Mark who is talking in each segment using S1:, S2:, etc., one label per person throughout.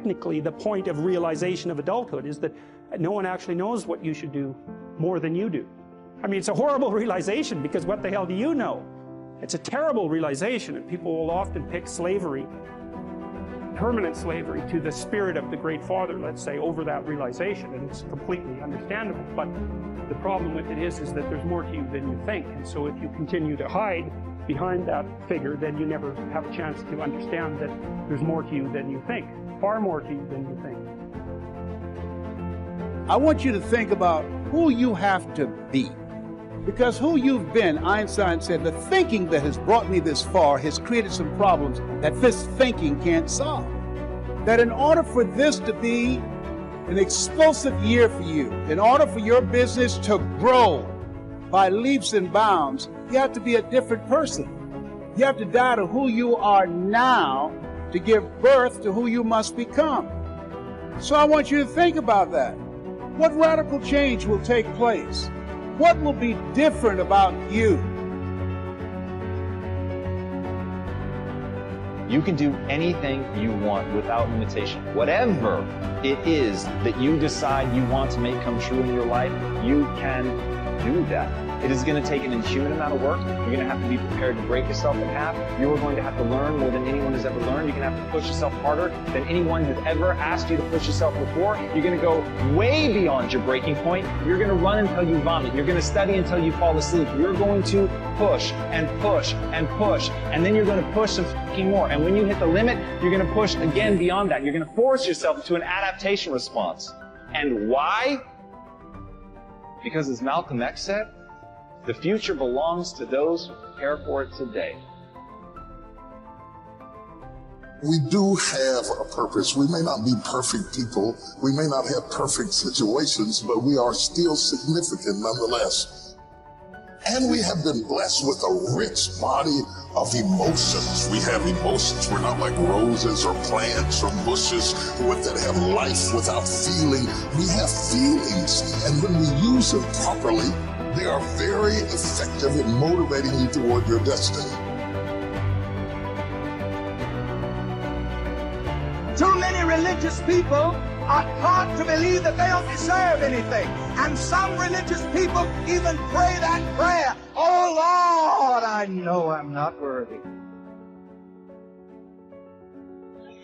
S1: technically the point of realization of adulthood, is that no one actually knows what you should do more than you do. I mean, it's a horrible realization, because what the hell do you know? It's a terrible realization, and people will often pick slavery, permanent slavery, to the spirit of the Great Father, let's say, over that realization, and it's completely understandable. But the problem with it is that there's more to you than you think, and so if you continue to hide behind that figure, then you never have a chance to understand that there's more to you than you think, far more to you than you think.
S2: I want you to think about who you have to be. Because who you've been, Einstein said, the thinking that has brought me this far has created some problems that this thinking can't solve. That in order for this to be an explosive year for you, in order for your business to grow by leaps and bounds, you have to be a different person. You have to die to who you are now to give birth to who you must become. So I want you to think about that. What radical change will take place? What will be different about you?
S3: You can do anything you want without limitation. Whatever it is that you decide you want to make come true in your life, you can do that. It is going to take an inhuman amount of work. You're going to have to be prepared to break yourself in half. You are going to have to learn more than anyone has ever learned. You're going to have to push yourself harder than anyone has ever asked you to push yourself before. You're going to go way beyond your breaking point. You're going to run until you vomit. You're going to study until you fall asleep. You're going to push and push and push, and then you're going to push some fucking more. And when you hit the limit, you're going to push again beyond that. You're going to force yourself into an adaptation response. And why? Because as Malcolm X said, the future belongs to those who prepare for it today.
S4: We do have a purpose. We may not be perfect people. We may not have perfect situations, but we are still significant nonetheless. And we have been blessed with a rich body of emotions. We have emotions. We're not like roses or plants or bushes that have life without feeling. We have feelings, and when we use them properly, they are very effective in motivating you toward your destiny.
S5: Too many religious people are taught to believe that they don't deserve anything. And some religious people even pray that prayer, "Oh Lord, I know I'm not worthy."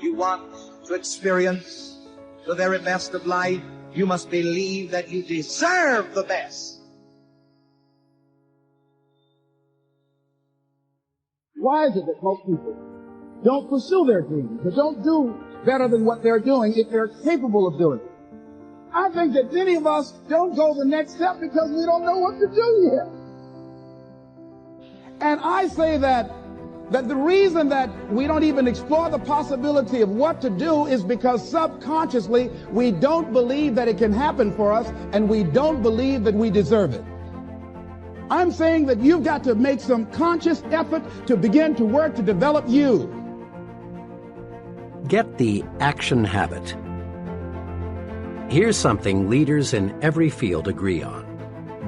S5: You want to experience the very best of life, you must believe that you deserve the best.
S2: Why is it that most people don't pursue their dreams, or don't do better than what they're doing if they're capable of doing it? I think that many of us don't go the next step because we don't know what to do yet. And I say that the reason that we don't even explore the possibility of what to do is because subconsciously we don't believe that it can happen for us, and we don't believe that we deserve it. I'm saying that you've got to make some conscious effort to begin to work to develop you.
S6: Get the action habit. Here's something leaders in every field agree on.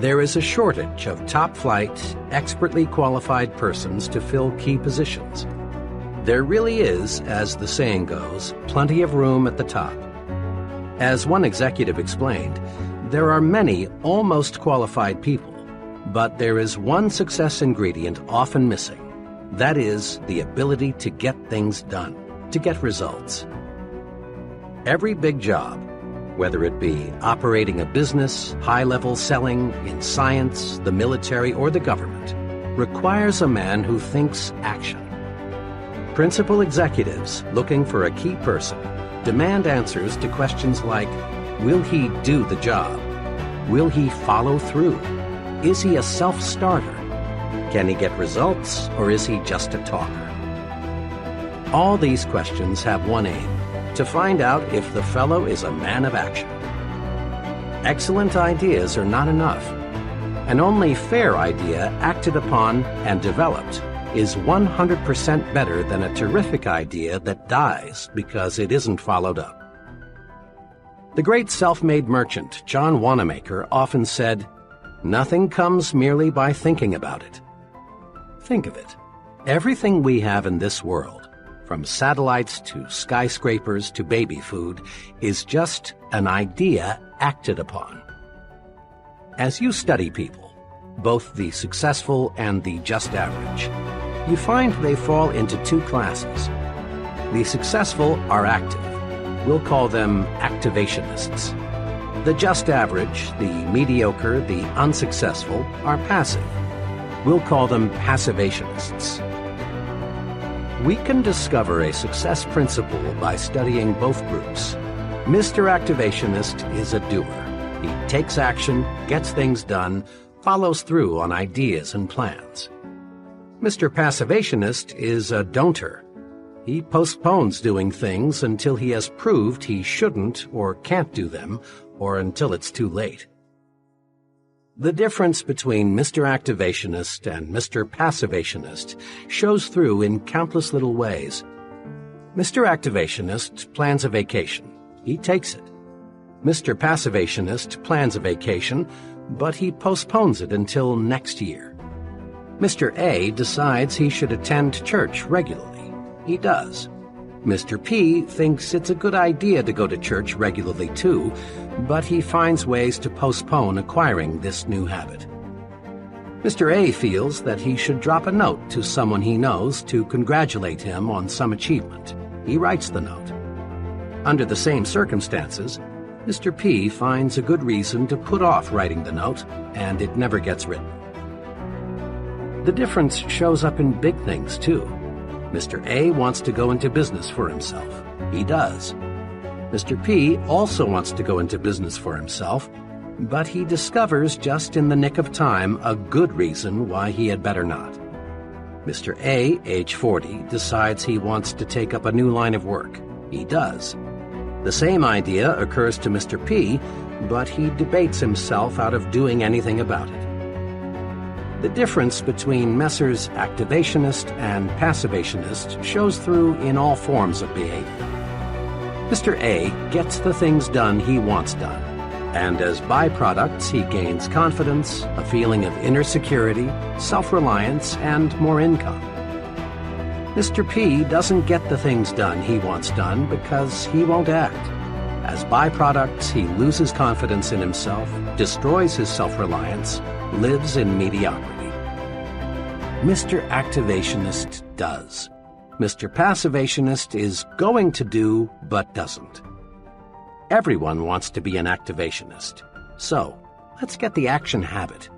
S6: There is a shortage of top-flight, expertly qualified persons to fill key positions. There really is, as the saying goes, plenty of room at the top. As one executive explained, there are many almost qualified people, but there is one success ingredient often missing. That is the ability to get things done, to get results. Every big job, whether it be operating a business, high-level selling, in science, the military, or the government, requires a man who thinks action. Principal executives looking for a key person demand answers to questions like, will he do the job? Will he follow through? Is he a self-starter? Can he get results, or is he just a talker? All these questions have one aim: to find out if the fellow is a man of action. Excellent ideas are not enough. An only fair idea acted upon and developed is 100% better than a terrific idea that dies because it isn't followed up. The great self-made merchant John Wanamaker often said, "Nothing comes merely by thinking about it." Think of it. Everything we have in this world, from satellites to skyscrapers to baby food, is just an idea acted upon. As you study people, both the successful and the just average, you find they fall into two classes. The successful are active. We'll call them activationists. The just average, the mediocre, the unsuccessful are passive. We'll call them passivationists. We can discover a success principle by studying both groups. Mr. Activationist is a doer. He takes action, gets things done, follows through on ideas and plans. Mr. Passivationist is a don'ter. He postpones doing things until he has proved he shouldn't or can't do them, or until it's too late. The difference between Mr. Activationist and Mr. Passivationist shows through in countless little ways. Mr. Activationist plans a vacation. He takes it. Mr. Passivationist plans a vacation, but he postpones it until next year. Mr. A decides he should attend church regularly. He does. Mr. P thinks it's a good idea to go to church regularly too, but he finds ways to postpone acquiring this new habit. Mr. A feels that he should drop a note to someone he knows to congratulate him on some achievement. He writes the note. Under the same circumstances, Mr. P finds a good reason to put off writing the note, and it never gets written. The difference shows up in big things too. Mr. A wants to go into business for himself. He does. Mr. P also wants to go into business for himself, but he discovers just in the nick of time a good reason why he had better not. Mr. A, age 40, decides he wants to take up a new line of work. He does. The same idea occurs to Mr. P, but he debates himself out of doing anything about it. The difference between Messrs. Activationist and Passivationist shows through in all forms of behavior. Mr. A gets the things done he wants done, and as byproducts he gains confidence, a feeling of inner security, self-reliance, and more income. Mr. P doesn't get the things done he wants done because he won't act. As byproducts, he loses confidence in himself, destroys his self-reliance, lives in mediocrity. Mr. Activationist does. Mr. Passivationist is going to do, but doesn't. Everyone wants to be an activationist. So, let's get the action habit.